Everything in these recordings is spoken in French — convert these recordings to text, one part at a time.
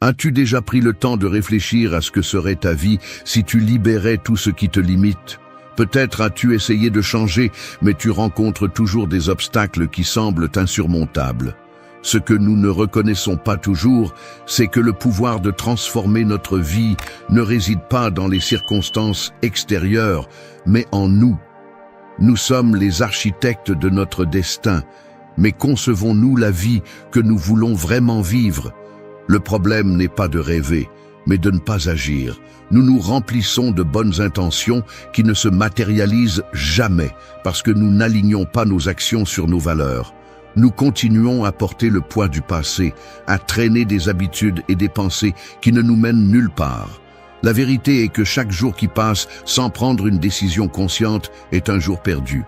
As-tu déjà pris le temps de réfléchir à ce que serait ta vie si tu libérais tout ce qui te limite? Peut-être as-tu essayé de changer, mais tu rencontres toujours des obstacles qui semblent insurmontables. Ce que nous ne reconnaissons pas toujours, c'est que le pouvoir de transformer notre vie ne réside pas dans les circonstances extérieures, mais en nous. Nous sommes les architectes de notre destin, mais concevons-nous la vie que nous voulons vraiment vivre? Le problème n'est pas de rêver, mais de ne pas agir. Nous nous remplissons de bonnes intentions qui ne se matérialisent jamais parce que nous n'alignons pas nos actions sur nos valeurs. Nous continuons à porter le poids du passé, à traîner des habitudes et des pensées qui ne nous mènent nulle part. La vérité est que chaque jour qui passe sans prendre une décision consciente est un jour perdu.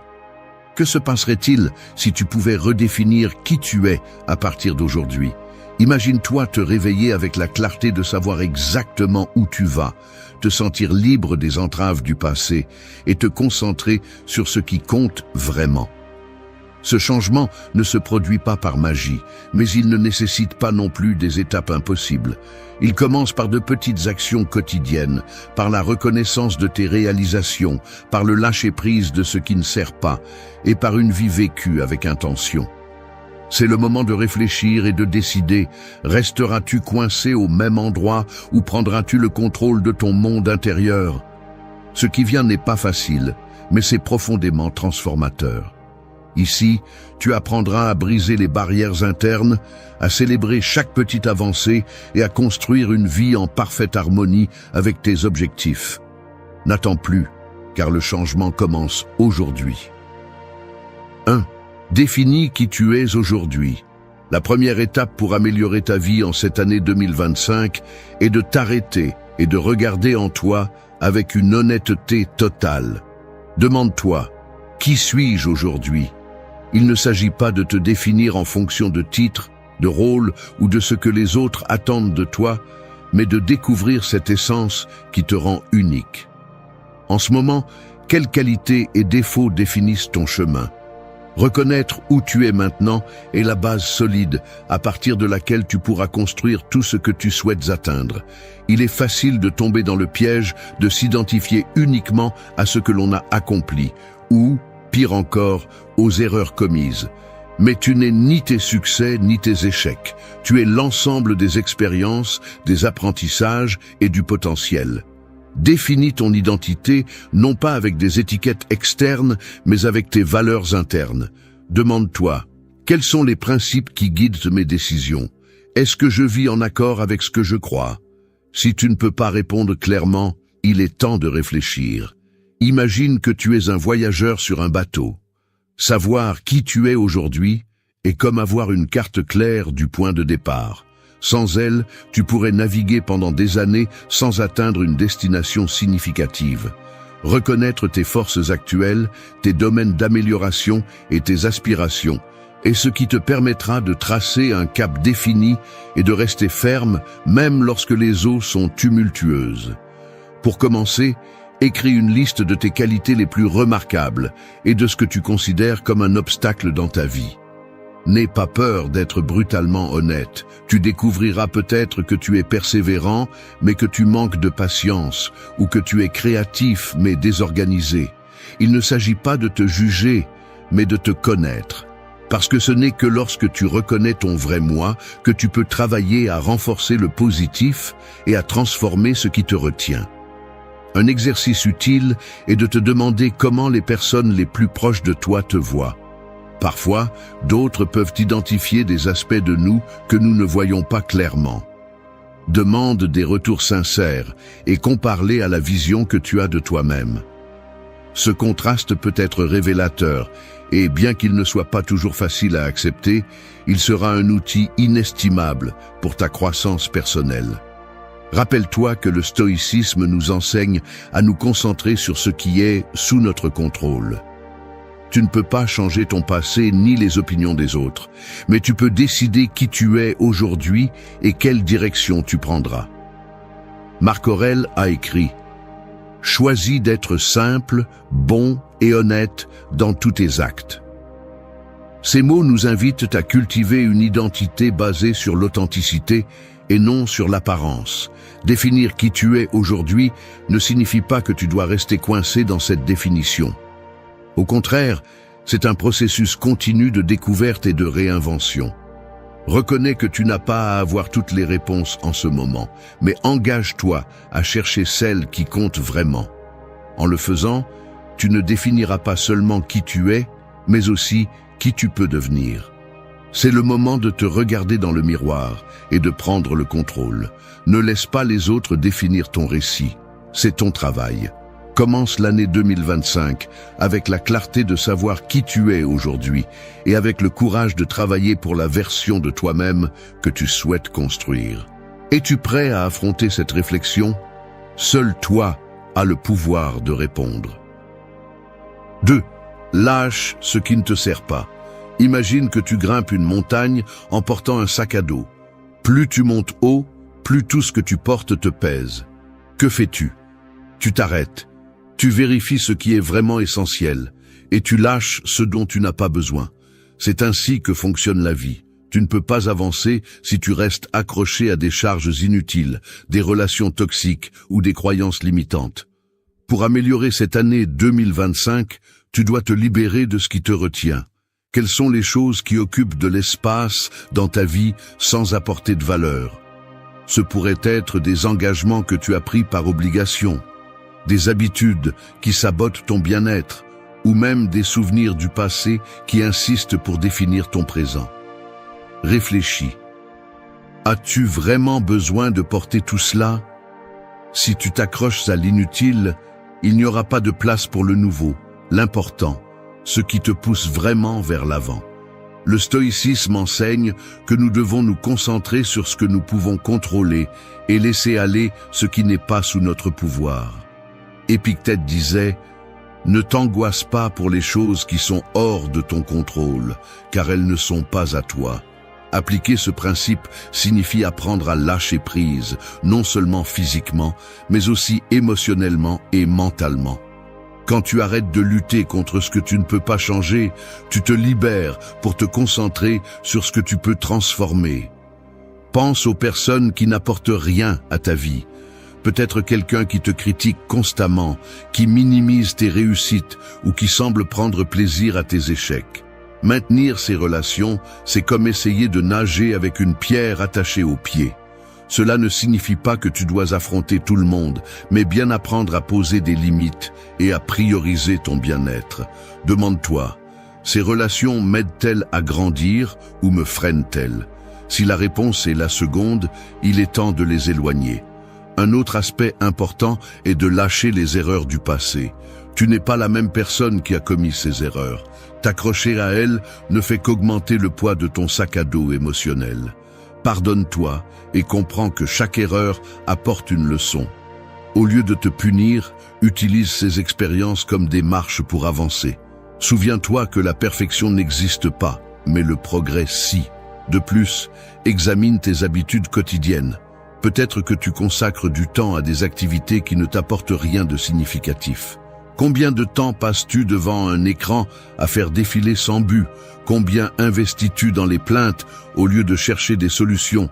Que se passerait-il si tu pouvais redéfinir qui tu es à partir d'aujourd'hui? Imagine-toi te réveiller avec la clarté de savoir exactement où tu vas, te sentir libre des entraves du passé et te concentrer sur ce qui compte vraiment. Ce changement ne se produit pas par magie, mais il ne nécessite pas non plus des étapes impossibles. Il commence par de petites actions quotidiennes, par la reconnaissance de tes réalisations, par le lâcher-prise de ce qui ne sert pas, et par une vie vécue avec intention. C'est le moment de réfléchir et de décider, resteras-tu coincé au même endroit ou prendras-tu le contrôle de ton monde intérieur? Ce qui vient n'est pas facile, mais c'est profondément transformateur. Ici, tu apprendras à briser les barrières internes, à célébrer chaque petite avancée et à construire une vie en parfaite harmonie avec tes objectifs. N'attends plus, car le changement commence aujourd'hui. 1. Définis qui tu es aujourd'hui. La première étape pour améliorer ta vie en cette année 2025 est de t'arrêter et de regarder en toi avec une honnêteté totale. Demande-toi, qui suis-je aujourd'hui? Il ne s'agit pas de te définir en fonction de titres, de rôles ou de ce que les autres attendent de toi, mais de découvrir cette essence qui te rend unique. En ce moment, quelles qualités et défauts définissent ton chemin? Reconnaître où tu es maintenant est la base solide à partir de laquelle tu pourras construire tout ce que tu souhaites atteindre. Il est facile de tomber dans le piège de s'identifier uniquement à ce que l'on a accompli ou, pire encore, aux erreurs commises. Mais tu n'es ni tes succès ni tes échecs. Tu es l'ensemble des expériences, des apprentissages et du potentiel. Définis ton identité non pas avec des étiquettes externes, mais avec tes valeurs internes. Demande-toi, quels sont les principes qui guident mes décisions? Est-ce que je vis en accord avec ce que je crois? Si tu ne peux pas répondre clairement, il est temps de réfléchir. Imagine que tu es un voyageur sur un bateau. Savoir qui tu es aujourd'hui est comme avoir une carte claire du point de départ. Sans elle, tu pourrais naviguer pendant des années sans atteindre une destination significative. Reconnaître tes forces actuelles, tes domaines d'amélioration et tes aspirations est ce qui te permettra de tracer un cap défini et de rester ferme même lorsque les eaux sont tumultueuses. Pour commencer, écris une liste de tes qualités les plus remarquables et de ce que tu considères comme un obstacle dans ta vie. N'aie pas peur d'être brutalement honnête. Tu découvriras peut-être que tu es persévérant, mais que tu manques de patience, ou que tu es créatif, mais désorganisé. Il ne s'agit pas de te juger, mais de te connaître. Parce que ce n'est que lorsque tu reconnais ton vrai moi que tu peux travailler à renforcer le positif et à transformer ce qui te retient. Un exercice utile est de te demander comment les personnes les plus proches de toi te voient. Parfois, d'autres peuvent identifier des aspects de nous que nous ne voyons pas clairement. Demande des retours sincères et compare-les à la vision que tu as de toi-même. Ce contraste peut être révélateur et, bien qu'il ne soit pas toujours facile à accepter, il sera un outil inestimable pour ta croissance personnelle. Rappelle-toi que le stoïcisme nous enseigne à nous concentrer sur ce qui est sous notre contrôle. Tu ne peux pas changer ton passé ni les opinions des autres, mais tu peux décider qui tu es aujourd'hui et quelle direction tu prendras. Marc Aurèle a écrit « Choisis d'être simple, bon et honnête dans tous tes actes ». Ces mots nous invitent à cultiver une identité basée sur l'authenticité et non sur l'apparence. Définir qui tu es aujourd'hui ne signifie pas que tu dois rester coincé dans cette définition. Au contraire, c'est un processus continu de découverte et de réinvention. Reconnais que tu n'as pas à avoir toutes les réponses en ce moment, mais engage-toi à chercher celles qui comptent vraiment. En le faisant, tu ne définiras pas seulement qui tu es, mais aussi qui tu peux devenir. C'est le moment de te regarder dans le miroir et de prendre le contrôle. Ne laisse pas les autres définir ton récit. C'est ton travail. Commence l'année 2025 avec la clarté de savoir qui tu es aujourd'hui et avec le courage de travailler pour la version de toi-même que tu souhaites construire. Es-tu prêt à affronter cette réflexion? Seul toi as le pouvoir de répondre. 2. Lâche ce qui ne te sert pas. Imagine que tu grimpes une montagne en portant un sac à dos. Plus tu montes haut, plus tout ce que tu portes te pèse. Que fais-tu? Tu t'arrêtes. Tu vérifies ce qui est vraiment essentiel et tu lâches ce dont tu n'as pas besoin. C'est ainsi que fonctionne la vie. Tu ne peux pas avancer si tu restes accroché à des charges inutiles, des relations toxiques ou des croyances limitantes. Pour améliorer cette année 2025, tu dois te libérer de ce qui te retient. Quelles sont les choses qui occupent de l'espace dans ta vie sans apporter de valeur? Ce pourrait être des engagements que tu as pris par obligation, des habitudes qui sabotent ton bien-être, ou même des souvenirs du passé qui insistent pour définir ton présent. Réfléchis. As-tu vraiment besoin de porter tout cela? Si tu t'accroches à l'inutile, il n'y aura pas de place pour le nouveau, l'important, ce qui te pousse vraiment vers l'avant. Le stoïcisme enseigne que nous devons nous concentrer sur ce que nous pouvons contrôler et laisser aller ce qui n'est pas sous notre pouvoir. Épictète disait « Ne t'angoisse pas pour les choses qui sont hors de ton contrôle, car elles ne sont pas à toi. » Appliquer ce principe signifie apprendre à lâcher prise, non seulement physiquement, mais aussi émotionnellement et mentalement. Quand tu arrêtes de lutter contre ce que tu ne peux pas changer, tu te libères pour te concentrer sur ce que tu peux transformer. Pense aux personnes qui n'apportent rien à ta vie. Peut-être quelqu'un qui te critique constamment, qui minimise tes réussites ou qui semble prendre plaisir à tes échecs. Maintenir ces relations, c'est comme essayer de nager avec une pierre attachée au pied. Cela ne signifie pas que tu dois affronter tout le monde, mais bien apprendre à poser des limites et à prioriser ton bien-être. Demande-toi, ces relations m'aident-elles à grandir ou me freinent-elles? Si la réponse est la seconde, il est temps de les éloigner. Un autre aspect important est de lâcher les erreurs du passé. Tu n'es pas la même personne qui a commis ces erreurs. T'accrocher à elles ne fait qu'augmenter le poids de ton sac à dos émotionnel. Pardonne-toi et comprends que chaque erreur apporte une leçon. Au lieu de te punir, utilise ces expériences comme des marches pour avancer. Souviens-toi que la perfection n'existe pas, mais le progrès si. De plus, examine tes habitudes quotidiennes. Peut-être que tu consacres du temps à des activités qui ne t'apportent rien de significatif. Combien de temps passes-tu devant un écran à faire défiler sans but? Combien investis-tu dans les plaintes au lieu de chercher des solutions?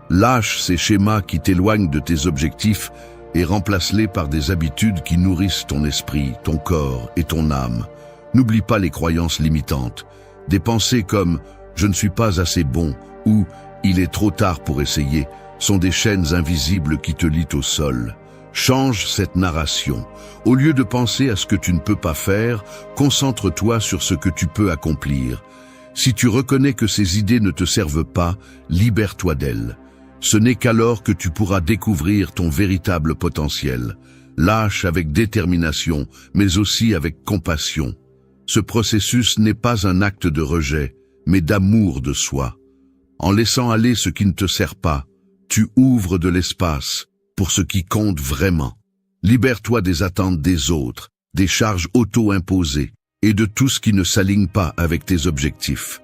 Lâche ces schémas qui t'éloignent de tes objectifs et remplace-les par des habitudes qui nourrissent ton esprit, ton corps et ton âme. N'oublie pas les croyances limitantes. Des pensées comme « je ne suis pas assez bon » ou « il est trop tard pour essayer » sont des chaînes invisibles qui te lient au sol. Change cette narration. Au lieu de penser à ce que tu ne peux pas faire, concentre-toi sur ce que tu peux accomplir. Si tu reconnais que ces idées ne te servent pas, libère-toi d'elles. Ce n'est qu'alors que tu pourras découvrir ton véritable potentiel. Lâche avec détermination, mais aussi avec compassion. Ce processus n'est pas un acte de rejet, mais d'amour de soi. En laissant aller ce qui ne te sert pas, tu ouvres de l'espace pour ce qui compte vraiment. Libère-toi des attentes des autres, des charges auto-imposées et de tout ce qui ne s'aligne pas avec tes objectifs.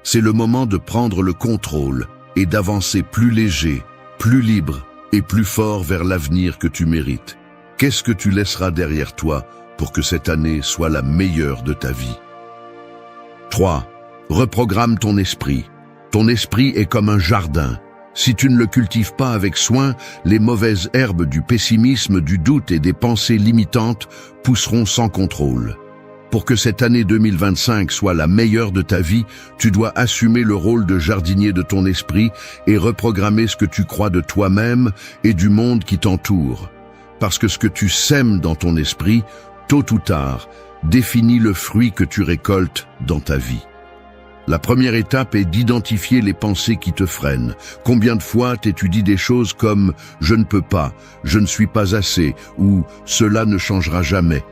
C'est le moment de prendre le contrôle et d'avancer plus léger, plus libre et plus fort vers l'avenir que tu mérites. Qu'est-ce que tu laisseras derrière toi pour que cette année soit la meilleure de ta vie? 3. Reprogramme ton esprit. Ton esprit est comme un jardin. Si tu ne le cultives pas avec soin, les mauvaises herbes du pessimisme, du doute et des pensées limitantes pousseront sans contrôle. Pour que cette année 2025 soit la meilleure de ta vie, tu dois assumer le rôle de jardinier de ton esprit et reprogrammer ce que tu crois de toi-même et du monde qui t'entoure. Parce que ce que tu sèmes dans ton esprit, tôt ou tard, définit le fruit que tu récoltes dans ta vie. La première étape est d'identifier les pensées qui te freinent. Combien de fois t'étudies des choses comme « je ne peux pas »,« je ne suis pas assez » ou « cela ne changera jamais ».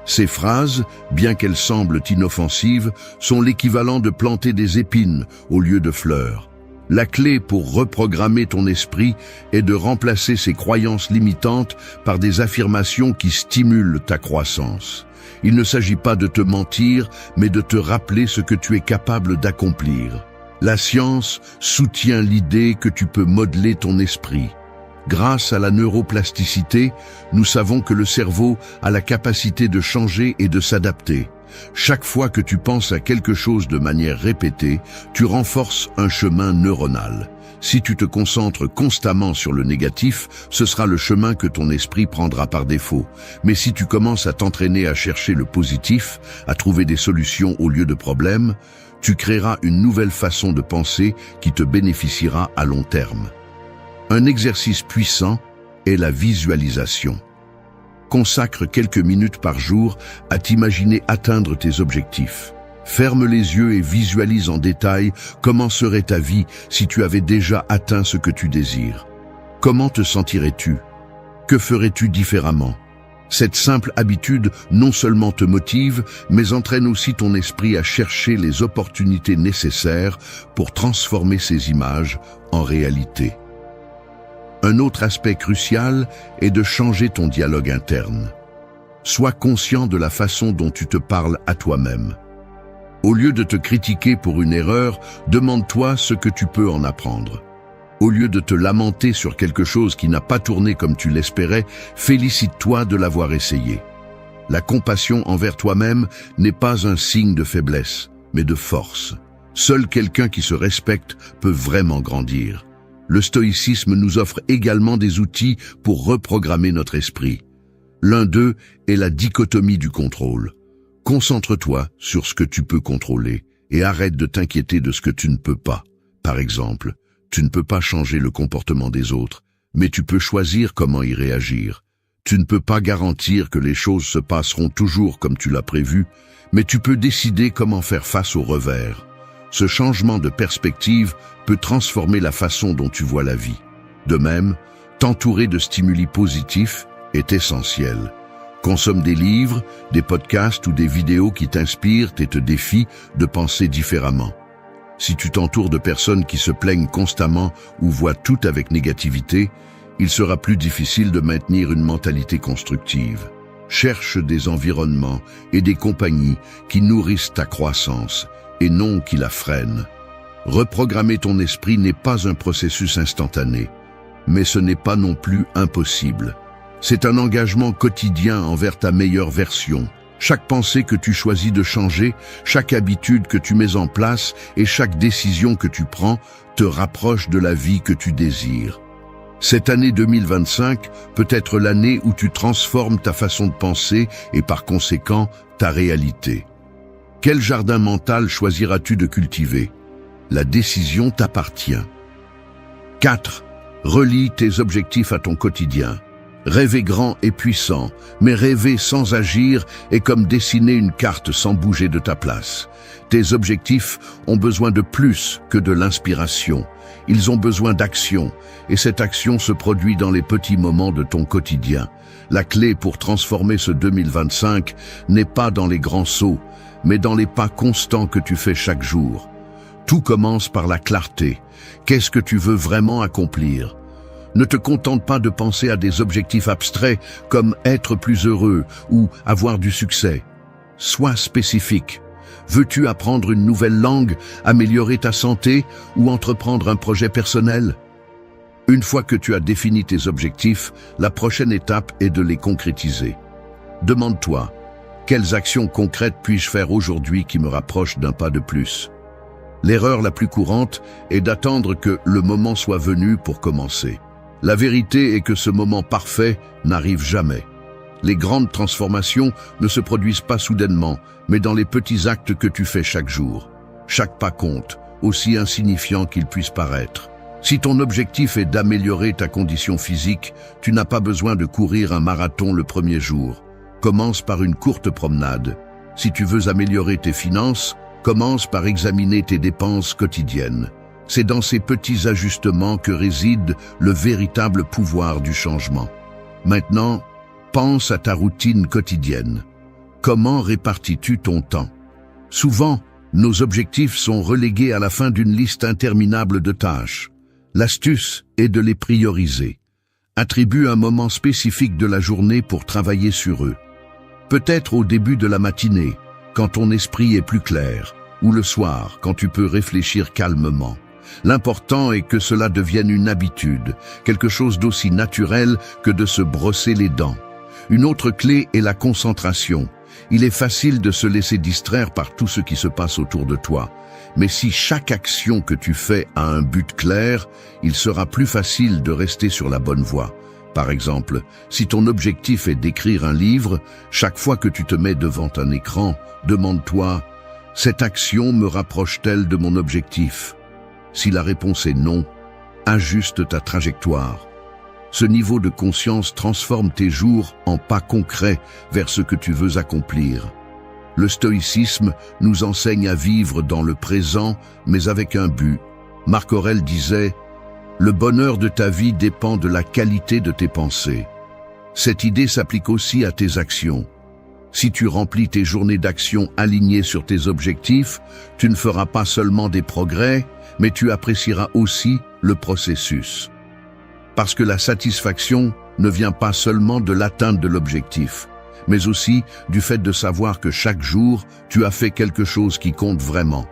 Ces phrases, bien qu'elles semblent inoffensives, sont l'équivalent de planter des épines au lieu de fleurs. La clé pour reprogrammer ton esprit est de remplacer ces croyances limitantes par des affirmations qui stimulent ta croissance. Il ne s'agit pas de te mentir, mais de te rappeler ce que tu es capable d'accomplir. La science soutient l'idée que tu peux modeler ton esprit. Grâce à la neuroplasticité, nous savons que le cerveau a la capacité de changer et de s'adapter. Chaque fois que tu penses à quelque chose de manière répétée, tu renforces un chemin neuronal. Si tu te concentres constamment sur le négatif, ce sera le chemin que ton esprit prendra par défaut. Mais si tu commences à t'entraîner à chercher le positif, à trouver des solutions au lieu de problèmes, tu créeras une nouvelle façon de penser qui te bénéficiera à long terme. Un exercice puissant est la visualisation. Consacre quelques minutes par jour à t'imaginer atteindre tes objectifs. Ferme les yeux et visualise en détail comment serait ta vie si tu avais déjà atteint ce que tu désires. Comment te sentirais-tu? Que ferais-tu différemment? Cette simple habitude non seulement te motive, mais entraîne aussi ton esprit à chercher les opportunités nécessaires pour transformer ces images en réalité. Un autre aspect crucial est de changer ton dialogue interne. Sois conscient de la façon dont tu te parles à toi-même. Au lieu de te critiquer pour une erreur, demande-toi ce que tu peux en apprendre. Au lieu de te lamenter sur quelque chose qui n'a pas tourné comme tu l'espérais, félicite-toi de l'avoir essayé. La compassion envers toi-même n'est pas un signe de faiblesse, mais de force. Seul quelqu'un qui se respecte peut vraiment grandir. Le stoïcisme nous offre également des outils pour reprogrammer notre esprit. L'un d'eux est la dichotomie du contrôle. Concentre-toi sur ce que tu peux contrôler et arrête de t'inquiéter de ce que tu ne peux pas. Par exemple, tu ne peux pas changer le comportement des autres, mais tu peux choisir comment y réagir. Tu ne peux pas garantir que les choses se passeront toujours comme tu l'as prévu, mais tu peux décider comment faire face au revers. Ce changement de perspective peut transformer la façon dont tu vois la vie. De même, t'entourer de stimuli positifs est essentiel. Consomme des livres, des podcasts ou des vidéos qui t'inspirent et te défient de penser différemment. Si tu t'entoures de personnes qui se plaignent constamment ou voient tout avec négativité, il sera plus difficile de maintenir une mentalité constructive. Cherche des environnements et des compagnies qui nourrissent ta croissance et non qui la freinent. Reprogrammer ton esprit n'est pas un processus instantané, mais ce n'est pas non plus impossible. C'est un engagement quotidien envers ta meilleure version. Chaque pensée que tu choisis de changer, chaque habitude que tu mets en place et chaque décision que tu prends te rapproche de la vie que tu désires. Cette année 2025 peut être l'année où tu transformes ta façon de penser et par conséquent ta réalité. Quel jardin mental choisiras-tu de cultiver? La décision t'appartient. 4. Relie tes objectifs à ton quotidien. Rêver grand et puissant, mais rêver sans agir est comme dessiner une carte sans bouger de ta place. Tes objectifs ont besoin de plus que de l'inspiration. Ils ont besoin d'action, et cette action se produit dans les petits moments de ton quotidien. La clé pour transformer ce 2025 n'est pas dans les grands sauts, mais dans les pas constants que tu fais chaque jour. Tout commence par la clarté. Qu'est-ce que tu veux vraiment accomplir? Ne te contente pas de penser à des objectifs abstraits comme être plus heureux ou avoir du succès. Sois spécifique. Veux-tu apprendre une nouvelle langue, améliorer ta santé ou entreprendre un projet personnel? Une fois que tu as défini tes objectifs, la prochaine étape est de les concrétiser. Demande-toi, quelles actions concrètes puis-je faire aujourd'hui qui me rapprochent d'un pas de plus? L'erreur la plus courante est d'attendre que le moment soit venu pour commencer. La vérité est que ce moment parfait n'arrive jamais. Les grandes transformations ne se produisent pas soudainement, mais dans les petits actes que tu fais chaque jour. Chaque pas compte, aussi insignifiant qu'il puisse paraître. Si ton objectif est d'améliorer ta condition physique, tu n'as pas besoin de courir un marathon le premier jour. Commence par une courte promenade. Si tu veux améliorer tes finances, commence par examiner tes dépenses quotidiennes. C'est dans ces petits ajustements que réside le véritable pouvoir du changement. Maintenant, pense à ta routine quotidienne. Comment répartis-tu ton temps? Souvent, nos objectifs sont relégués à la fin d'une liste interminable de tâches. L'astuce est de les prioriser. Attribue un moment spécifique de la journée pour travailler sur eux. Peut-être au début de la matinée, quand ton esprit est plus clair, ou le soir, quand tu peux réfléchir calmement. L'important est que cela devienne une habitude, quelque chose d'aussi naturel que de se brosser les dents. Une autre clé est la concentration. Il est facile de se laisser distraire par tout ce qui se passe autour de toi. Mais si chaque action que tu fais a un but clair, il sera plus facile de rester sur la bonne voie. Par exemple, si ton objectif est d'écrire un livre, chaque fois que tu te mets devant un écran, demande-toi « Cette action me rapproche-t-elle de mon objectif ?» Si la réponse est non, ajuste ta trajectoire. Ce niveau de conscience transforme tes jours en pas concrets vers ce que tu veux accomplir. Le stoïcisme nous enseigne à vivre dans le présent, mais avec un but. Marc Aurèle disait « Le bonheur de ta vie dépend de la qualité de tes pensées ». Cette idée s'applique aussi à tes actions. Si tu remplis tes journées d'action alignées sur tes objectifs, tu ne feras pas seulement des progrès, mais tu apprécieras aussi le processus. Parce que la satisfaction ne vient pas seulement de l'atteinte de l'objectif, mais aussi du fait de savoir que chaque jour, tu as fait quelque chose qui compte vraiment.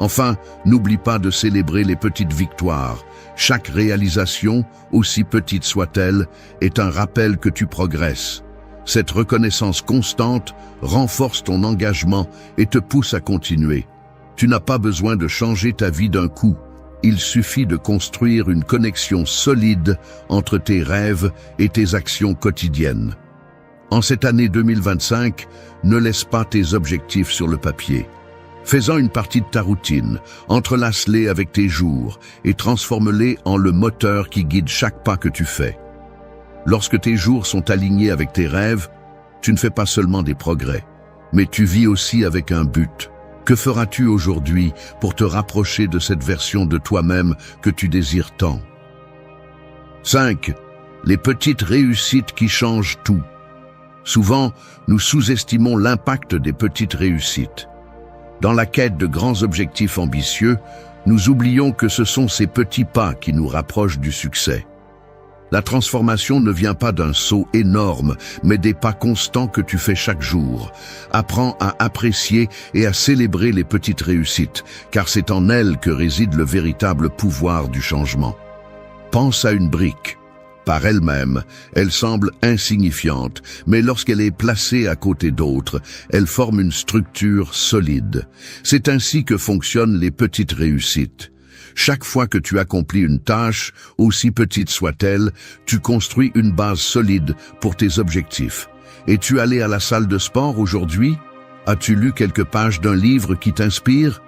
Enfin, n'oublie pas de célébrer les petites victoires. Chaque réalisation, aussi petite soit-elle, est un rappel que tu progresses. Cette reconnaissance constante renforce ton engagement et te pousse à continuer. Tu n'as pas besoin de changer ta vie d'un coup. Il suffit de construire une connexion solide entre tes rêves et tes actions quotidiennes. En cette année 2025, ne laisse pas tes objectifs sur le papier. Fais-en une partie de ta routine, entrelace-les avec tes jours et transforme-les en le moteur qui guide chaque pas que tu fais. Lorsque tes jours sont alignés avec tes rêves, tu ne fais pas seulement des progrès, mais tu vis aussi avec un but. Que feras-tu aujourd'hui pour te rapprocher de cette version de toi-même que tu désires tant? 5. Les petites réussites qui changent tout. Souvent, nous sous-estimons l'impact des petites réussites. Dans la quête de grands objectifs ambitieux, nous oublions que ce sont ces petits pas qui nous rapprochent du succès. La transformation ne vient pas d'un saut énorme, mais des pas constants que tu fais chaque jour. Apprends à apprécier et à célébrer les petites réussites, car c'est en elles que réside le véritable pouvoir du changement. Pense à une brique. Par elle-même, elle semble insignifiante, mais lorsqu'elle est placée à côté d'autres, elle forme une structure solide. C'est ainsi que fonctionnent les petites réussites. Chaque fois que tu accomplis une tâche, aussi petite soit-elle, tu construis une base solide pour tes objectifs. Es-tu allé à la salle de sport aujourd'hui? As-tu lu quelques pages d'un livre qui t'inspire?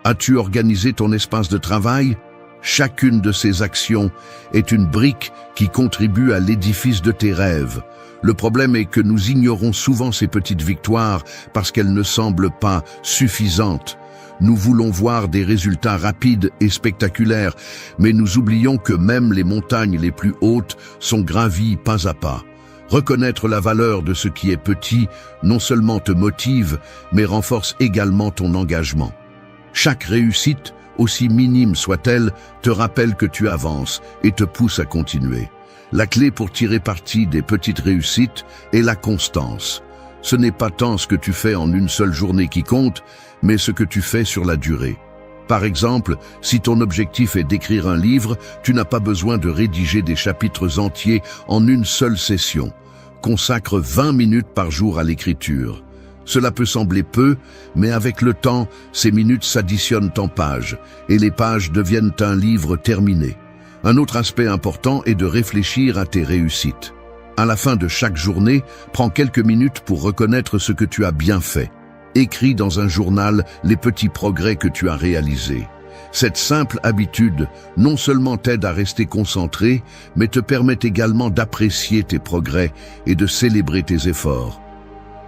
As-tu organisé ton espace de travail? Chacune de ces actions est une brique qui contribue à l'édifice de tes rêves. Le problème est que nous ignorons souvent ces petites victoires parce qu'elles ne semblent pas suffisantes. Nous voulons voir des résultats rapides et spectaculaires, mais nous oublions que même les montagnes les plus hautes sont gravies pas à pas. Reconnaître la valeur de ce qui est petit non seulement te motive, mais renforce également ton engagement. Chaque réussite, aussi minime soit-elle, te rappelle que tu avances et te pousse à continuer. La clé pour tirer parti des petites réussites est la constance. Ce n'est pas tant ce que tu fais en une seule journée qui compte, mais ce que tu fais sur la durée. Par exemple, si ton objectif est d'écrire un livre, tu n'as pas besoin de rédiger des chapitres entiers en une seule session. Consacre 20 minutes par jour à l'écriture. Cela peut sembler peu, mais avec le temps, ces minutes s'additionnent en pages, et les pages deviennent un livre terminé. Un autre aspect important est de réfléchir à tes réussites. À la fin de chaque journée, prends quelques minutes pour reconnaître ce que tu as bien fait. Écris dans un journal les petits progrès que tu as réalisés. Cette simple habitude non seulement t'aide à rester concentré, mais te permet également d'apprécier tes progrès et de célébrer tes efforts.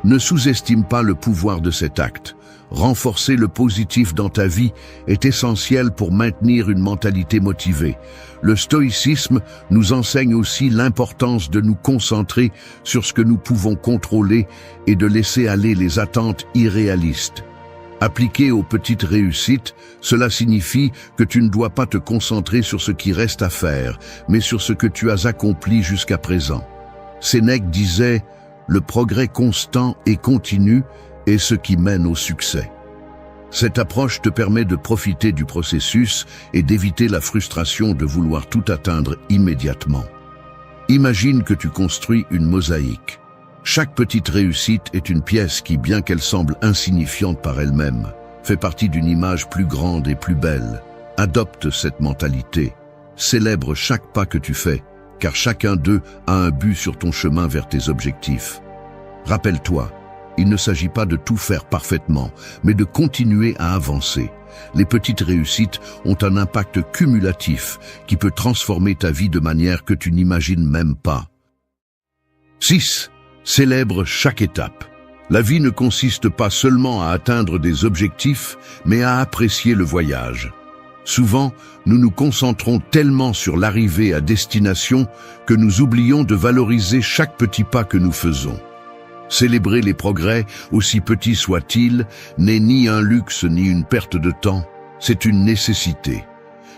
Ne sous-estime pas le pouvoir de cet acte. Renforcer le positif dans ta vie est essentiel pour maintenir une mentalité motivée. Le stoïcisme nous enseigne aussi l'importance de nous concentrer sur ce que nous pouvons contrôler et de laisser aller les attentes irréalistes. Appliqué aux petites réussites, cela signifie que tu ne dois pas te concentrer sur ce qui reste à faire, mais sur ce que tu as accompli jusqu'à présent. Sénèque disait « Le progrès constant et continu est ce qui mène au succès ». Cette approche te permet de profiter du processus et d'éviter la frustration de vouloir tout atteindre immédiatement. Imagine que tu construis une mosaïque. Chaque petite réussite est une pièce qui, bien qu'elle semble insignifiante par elle-même, fait partie d'une image plus grande et plus belle. Adopte cette mentalité. Célèbre chaque pas que tu fais, car chacun d'eux a un but sur ton chemin vers tes objectifs. Rappelle-toi, il ne s'agit pas de tout faire parfaitement, mais de continuer à avancer. Les petites réussites ont un impact cumulatif qui peut transformer ta vie de manière que tu n'imagines même pas. 6. Célèbre chaque étape. La vie ne consiste pas seulement à atteindre des objectifs, mais à apprécier le voyage. Souvent, nous nous concentrons tellement sur l'arrivée à destination que nous oublions de valoriser chaque petit pas que nous faisons. Célébrer les progrès, aussi petits soient-ils, n'est ni un luxe ni une perte de temps, c'est une nécessité.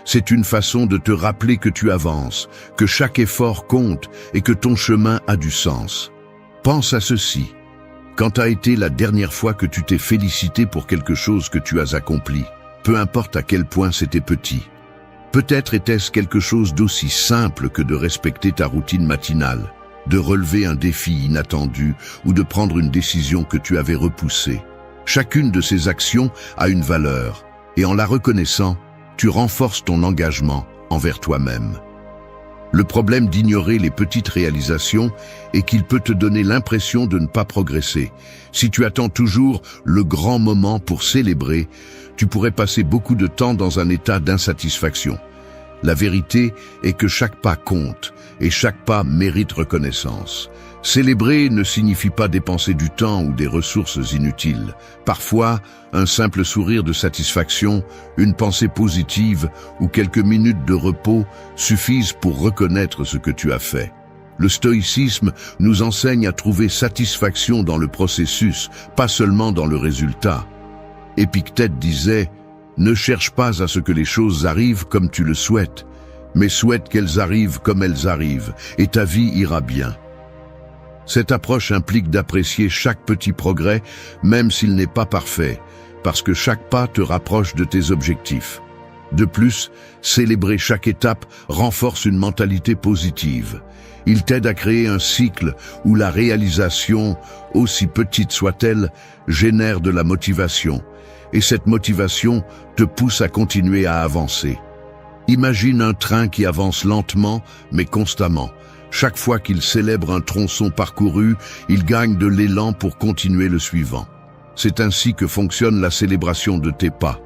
C'est une façon de te rappeler que tu avances, que chaque effort compte et que ton chemin a du sens. Pense à ceci. Quand a été la dernière fois que tu t'es félicité pour quelque chose que tu as accompli, peu importe à quel point c'était petit? Peut-être était-ce quelque chose d'aussi simple que de respecter ta routine matinale, de relever un défi inattendu ou de prendre une décision que tu avais repoussée. Chacune de ces actions a une valeur, et en la reconnaissant, tu renforces ton engagement envers toi-même. Le problème d'ignorer les petites réalisations est qu'il peut te donner l'impression de ne pas progresser. Si tu attends toujours le grand moment pour célébrer, tu pourrais passer beaucoup de temps dans un état d'insatisfaction. La vérité est que chaque pas compte et chaque pas mérite reconnaissance. Célébrer ne signifie pas dépenser du temps ou des ressources inutiles. Parfois, un simple sourire de satisfaction, une pensée positive ou quelques minutes de repos suffisent pour reconnaître ce que tu as fait. Le stoïcisme nous enseigne à trouver satisfaction dans le processus, pas seulement dans le résultat. Épictète disait « Ne cherche pas à ce que les choses arrivent comme tu le souhaites, mais souhaite qu'elles arrivent comme elles arrivent, et ta vie ira bien. » Cette approche implique d'apprécier chaque petit progrès, même s'il n'est pas parfait, parce que chaque pas te rapproche de tes objectifs. De plus, célébrer chaque étape renforce une mentalité positive. Il t'aide à créer un cycle où la réalisation, aussi petite soit-elle, génère de la motivation. Et cette motivation te pousse à continuer à avancer. Imagine un train qui avance lentement, mais constamment. Chaque fois qu'il célèbre un tronçon parcouru, il gagne de l'élan pour continuer le suivant. C'est ainsi que fonctionne la célébration de tes pas.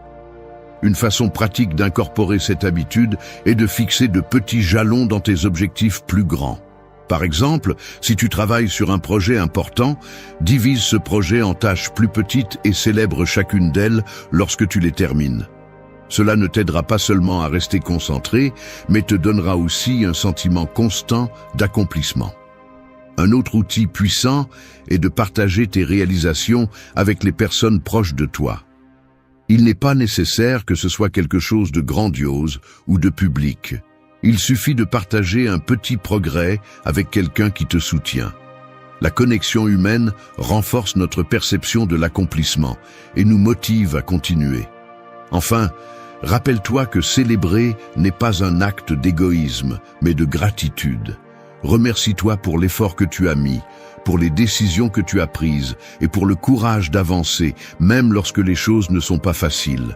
Une façon pratique d'incorporer cette habitude est de fixer de petits jalons dans tes objectifs plus grands. Par exemple, si tu travailles sur un projet important, divise ce projet en tâches plus petites et célèbre chacune d'elles lorsque tu les termines. Cela ne t'aidera pas seulement à rester concentré, mais te donnera aussi un sentiment constant d'accomplissement. Un autre outil puissant est de partager tes réalisations avec les personnes proches de toi. Il n'est pas nécessaire que ce soit quelque chose de grandiose ou de public. Il suffit de partager un petit progrès avec quelqu'un qui te soutient. La connexion humaine renforce notre perception de l'accomplissement et nous motive à continuer. Enfin, rappelle-toi que célébrer n'est pas un acte d'égoïsme, mais de gratitude. Remercie-toi pour l'effort que tu as mis, pour les décisions que tu as prises et pour le courage d'avancer, même lorsque les choses ne sont pas faciles.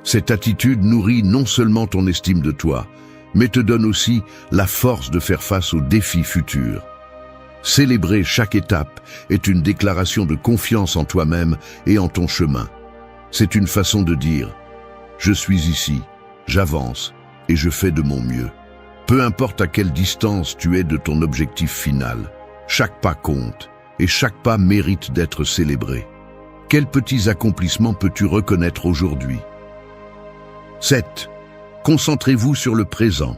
Cette attitude nourrit non seulement ton estime de toi, mais te donne aussi la force de faire face aux défis futurs. Célébrer chaque étape est une déclaration de confiance en toi-même et en ton chemin. C'est une façon de dire « Je suis ici, j'avance et je fais de mon mieux ». Peu importe à quelle distance tu es de ton objectif final, chaque pas compte et chaque pas mérite d'être célébré. Quels petits accomplissements peux-tu reconnaître aujourd'hui? 7. Concentrez-vous sur le présent.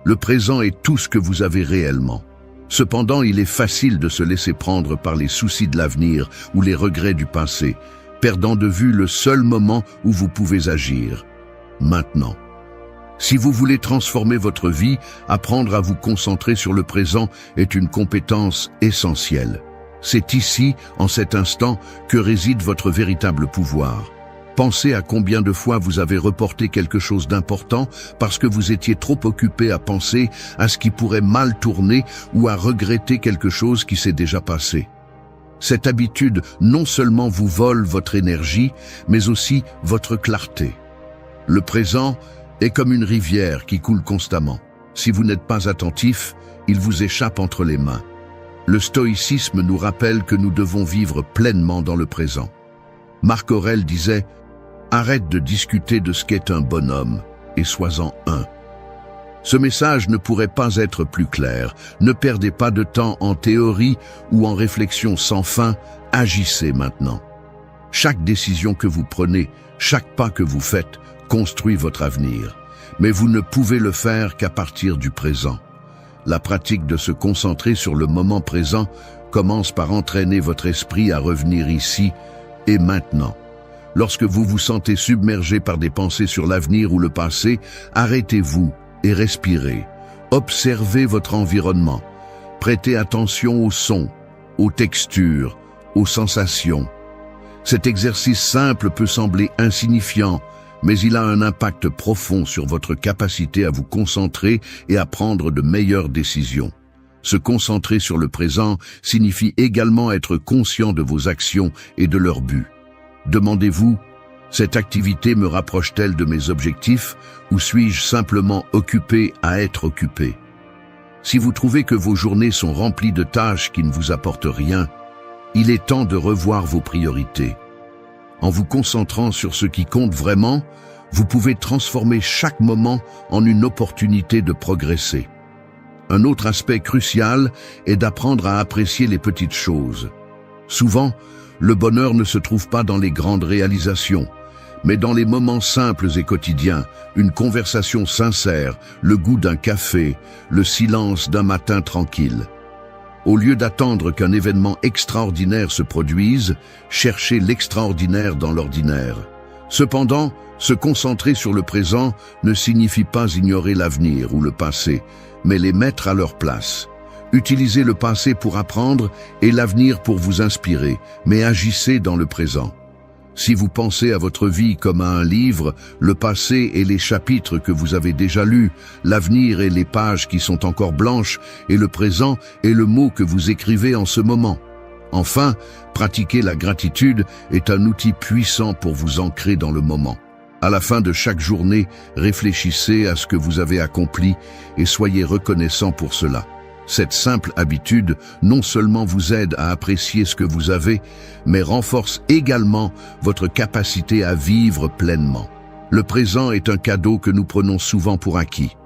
Le présent est tout ce que vous avez réellement. Cependant, il est facile de se laisser prendre par les soucis de l'avenir ou les regrets du passé, perdant de vue le seul moment où vous pouvez agir, maintenant. Si vous voulez transformer votre vie, apprendre à vous concentrer sur le présent est une compétence essentielle. C'est ici, en cet instant, que réside votre véritable pouvoir. Pensez à combien de fois vous avez reporté quelque chose d'important parce que vous étiez trop occupé à penser à ce qui pourrait mal tourner ou à regretter quelque chose qui s'est déjà passé. Cette habitude non seulement vous vole votre énergie, mais aussi votre clarté. Le présent est comme une rivière qui coule constamment. Si vous n'êtes pas attentif, il vous échappe entre les mains. Le stoïcisme nous rappelle que nous devons vivre pleinement dans le présent. Marc Aurèle disait « Arrête de discuter de ce qu'est un bonhomme et sois-en un ». Ce message ne pourrait pas être plus clair. Ne perdez pas de temps en théorie ou en réflexion sans fin, agissez maintenant. Chaque décision que vous prenez, chaque pas que vous faites, construit votre avenir. Mais vous ne pouvez le faire qu'à partir du présent. La pratique de se concentrer sur le moment présent commence par entraîner votre esprit à revenir ici et maintenant. Lorsque vous vous sentez submergé par des pensées sur l'avenir ou le passé, arrêtez-vous et respirez. Observez votre environnement. Prêtez attention aux sons, aux textures, aux sensations. Cet exercice simple peut sembler insignifiant, mais il a un impact profond sur votre capacité à vous concentrer et à prendre de meilleures décisions. Se concentrer sur le présent signifie également être conscient de vos actions et de leur but. Demandez-vous, cette activité me rapproche-t-elle de mes objectifs ou suis-je simplement occupé à être occupé? Si vous trouvez que vos journées sont remplies de tâches qui ne vous apportent rien, il est temps de revoir vos priorités. En vous concentrant sur ce qui compte vraiment, vous pouvez transformer chaque moment en une opportunité de progresser. Un autre aspect crucial est d'apprendre à apprécier les petites choses. Souvent, le bonheur ne se trouve pas dans les grandes réalisations, mais dans les moments simples et quotidiens, une conversation sincère, le goût d'un café, le silence d'un matin tranquille. Au lieu d'attendre qu'un événement extraordinaire se produise, cherchez l'extraordinaire dans l'ordinaire. Cependant, se concentrer sur le présent ne signifie pas ignorer l'avenir ou le passé, mais les mettre à leur place. Utilisez le passé pour apprendre et l'avenir pour vous inspirer, mais agissez dans le présent. Si vous pensez à votre vie comme à un livre, le passé est les chapitres que vous avez déjà lus, l'avenir est les pages qui sont encore blanches, et le présent est le mot que vous écrivez en ce moment. Enfin, pratiquer la gratitude est un outil puissant pour vous ancrer dans le moment. À la fin de chaque journée, réfléchissez à ce que vous avez accompli et soyez reconnaissant pour cela. Cette simple habitude non seulement vous aide à apprécier ce que vous avez, mais renforce également votre capacité à vivre pleinement. Le présent est un cadeau que nous prenons souvent pour acquis.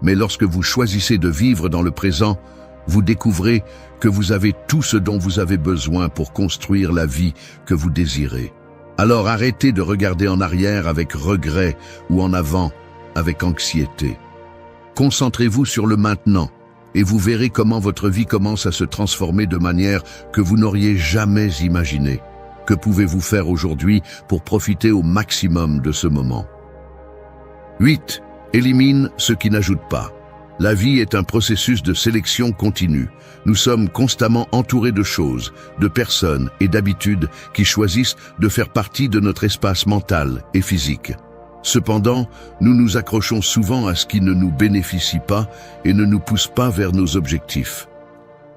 Mais lorsque vous choisissez de vivre dans le présent, vous découvrez que vous avez tout ce dont vous avez besoin pour construire la vie que vous désirez. Alors arrêtez de regarder en arrière avec regret ou en avant avec anxiété. Concentrez-vous sur le maintenant. Et vous verrez comment votre vie commence à se transformer de manière que vous n'auriez jamais imaginé. Que pouvez-vous faire aujourd'hui pour profiter au maximum de ce moment? 8. Élimine ce qui n'ajoute pas. La vie est un processus de sélection continue. Nous sommes constamment entourés de choses, de personnes et d'habitudes qui choisissent de faire partie de notre espace mental et physique. Cependant, nous nous accrochons souvent à ce qui ne nous bénéficie pas et ne nous pousse pas vers nos objectifs.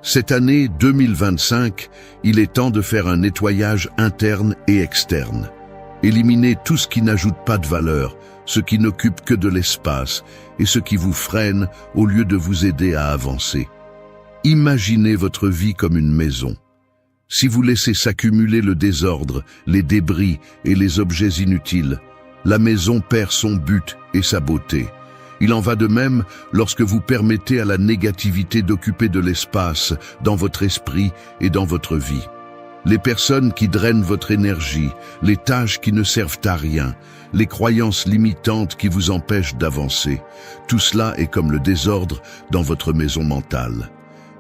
Cette année 2025, il est temps de faire un nettoyage interne et externe. Éliminez tout ce qui n'ajoute pas de valeur, ce qui n'occupe que de l'espace et ce qui vous freine au lieu de vous aider à avancer. Imaginez votre vie comme une maison. Si vous laissez s'accumuler le désordre, les débris et les objets inutiles, la maison perd son but et sa beauté. Il en va de même lorsque vous permettez à la négativité d'occuper de l'espace dans votre esprit et dans votre vie. Les personnes qui drainent votre énergie, les tâches qui ne servent à rien, les croyances limitantes qui vous empêchent d'avancer, tout cela est comme le désordre dans votre maison mentale.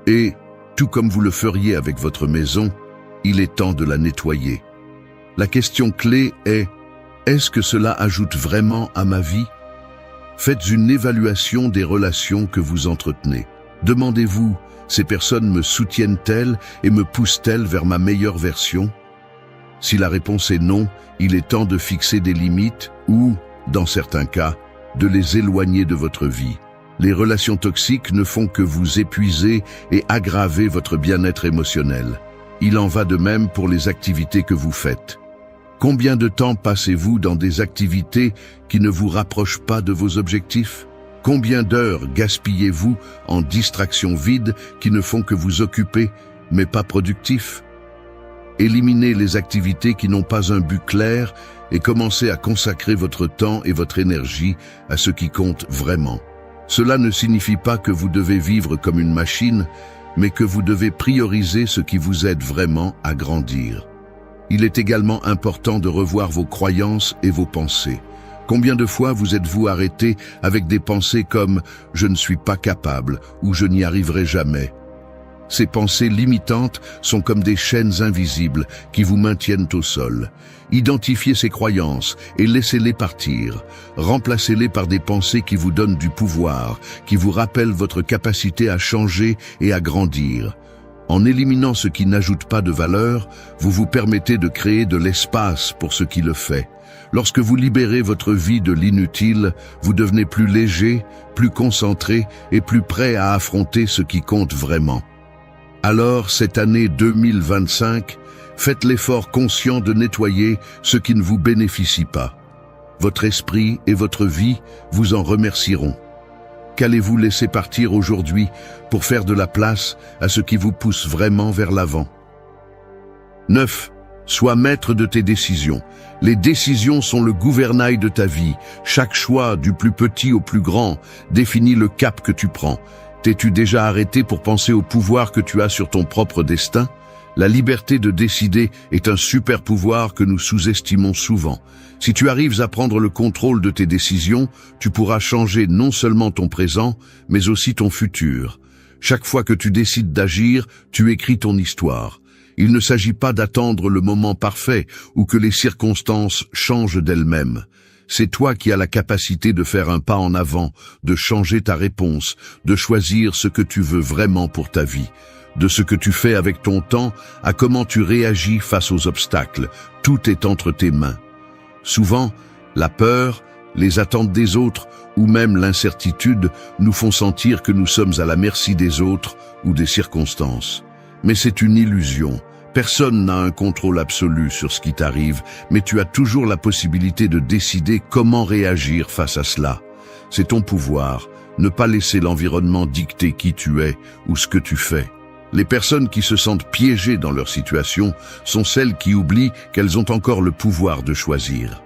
Et, tout comme vous le feriez avec votre maison, il est temps de la nettoyer. La question clé est: est-ce que cela ajoute vraiment à ma vie? Faites une évaluation des relations que vous entretenez. Demandez-vous, ces personnes me soutiennent-elles et me poussent-elles vers ma meilleure version? Si la réponse est non, il est temps de fixer des limites ou, dans certains cas, de les éloigner de votre vie. Les relations toxiques ne font que vous épuiser et aggraver votre bien-être émotionnel. Il en va de même pour les activités que vous faites. Combien de temps passez-vous dans des activités qui ne vous rapprochent pas de vos objectifs? Combien d'heures gaspillez-vous en distractions vides qui ne font que vous occuper, mais pas productifs? Éliminez les activités qui n'ont pas un but clair et commencez à consacrer votre temps et votre énergie à ce qui compte vraiment. Cela ne signifie pas que vous devez vivre comme une machine, mais que vous devez prioriser ce qui vous aide vraiment à grandir. Il est également important de revoir vos croyances et vos pensées. Combien de fois vous êtes-vous arrêté avec des pensées comme « je ne suis pas capable » ou « je n'y arriverai jamais ». Ces pensées limitantes sont comme des chaînes invisibles qui vous maintiennent au sol. Identifiez ces croyances et laissez-les partir. Remplacez-les par des pensées qui vous donnent du pouvoir, qui vous rappellent votre capacité à changer et à grandir. En éliminant ce qui n'ajoute pas de valeur, vous vous permettez de créer de l'espace pour ce qui le fait. Lorsque vous libérez votre vie de l'inutile, vous devenez plus léger, plus concentré et plus prêt à affronter ce qui compte vraiment. Alors, cette année 2025, faites l'effort conscient de nettoyer ce qui ne vous bénéficie pas. Votre esprit et votre vie vous en remercieront. Qu'allez-vous laisser partir aujourd'hui pour faire de la place à ce qui vous pousse vraiment vers l'avant? 9. Sois maître de tes décisions. Les décisions sont le gouvernail de ta vie. Chaque choix, du plus petit au plus grand, définit le cap que tu prends. T'es-tu déjà arrêté pour penser au pouvoir que tu as sur ton propre destin? La liberté de décider est un super pouvoir que nous sous-estimons souvent. Si tu arrives à prendre le contrôle de tes décisions, tu pourras changer non seulement ton présent, mais aussi ton futur. Chaque fois que tu décides d'agir, tu écris ton histoire. Il ne s'agit pas d'attendre le moment parfait ou que les circonstances changent d'elles-mêmes. C'est toi qui as la capacité de faire un pas en avant, de changer ta réponse, de choisir ce que tu veux vraiment pour ta vie. De ce que tu fais avec ton temps à comment tu réagis face aux obstacles, tout est entre tes mains. Souvent, la peur, les attentes des autres ou même l'incertitude nous font sentir que nous sommes à la merci des autres ou des circonstances. Mais c'est une illusion. Personne n'a un contrôle absolu sur ce qui t'arrive, mais tu as toujours la possibilité de décider comment réagir face à cela. C'est ton pouvoir, ne pas laisser l'environnement dicter qui tu es ou ce que tu fais. Les personnes qui se sentent piégées dans leur situation sont celles qui oublient qu'elles ont encore le pouvoir de choisir.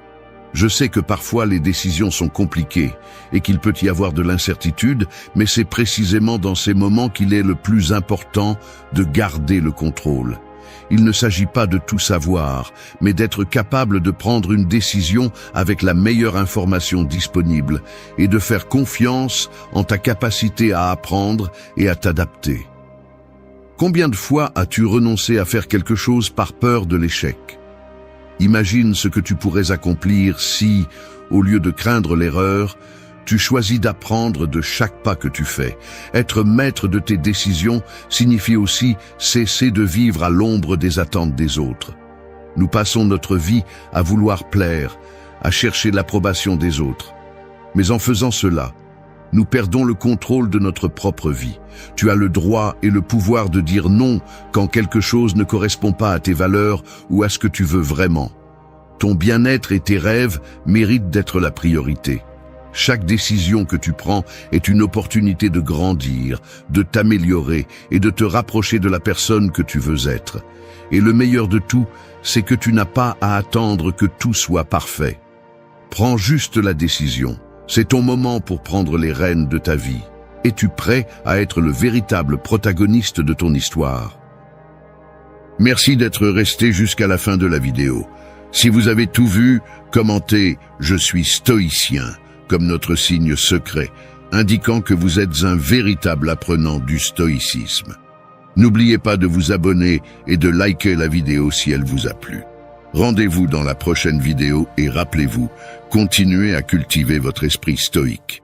Je sais que parfois les décisions sont compliquées et qu'il peut y avoir de l'incertitude, mais c'est précisément dans ces moments qu'il est le plus important de garder le contrôle. Il ne s'agit pas de tout savoir, mais d'être capable de prendre une décision avec la meilleure information disponible et de faire confiance en ta capacité à apprendre et à t'adapter. Combien de fois as-tu renoncé à faire quelque chose par peur de l'échec? Imagine ce que tu pourrais accomplir si, au lieu de craindre l'erreur, tu choisis d'apprendre de chaque pas que tu fais. Être maître de tes décisions signifie aussi cesser de vivre à l'ombre des attentes des autres. Nous passons notre vie à vouloir plaire, à chercher l'approbation des autres. Mais en faisant cela, nous perdons le contrôle de notre propre vie. Tu as le droit et le pouvoir de dire non quand quelque chose ne correspond pas à tes valeurs ou à ce que tu veux vraiment. Ton bien-être et tes rêves méritent d'être la priorité. Chaque décision que tu prends est une opportunité de grandir, de t'améliorer et de te rapprocher de la personne que tu veux être. Et le meilleur de tout, c'est que tu n'as pas à attendre que tout soit parfait. Prends juste la décision. C'est ton moment pour prendre les rênes de ta vie. Es-tu prêt à être le véritable protagoniste de ton histoire? Merci d'être resté jusqu'à la fin de la vidéo. Si vous avez tout vu, commentez « Je suis stoïcien » comme notre signe secret, indiquant que vous êtes un véritable apprenant du stoïcisme. N'oubliez pas de vous abonner et de liker la vidéo si elle vous a plu. Rendez-vous dans la prochaine vidéo et rappelez-vous, continuez à cultiver votre esprit stoïque.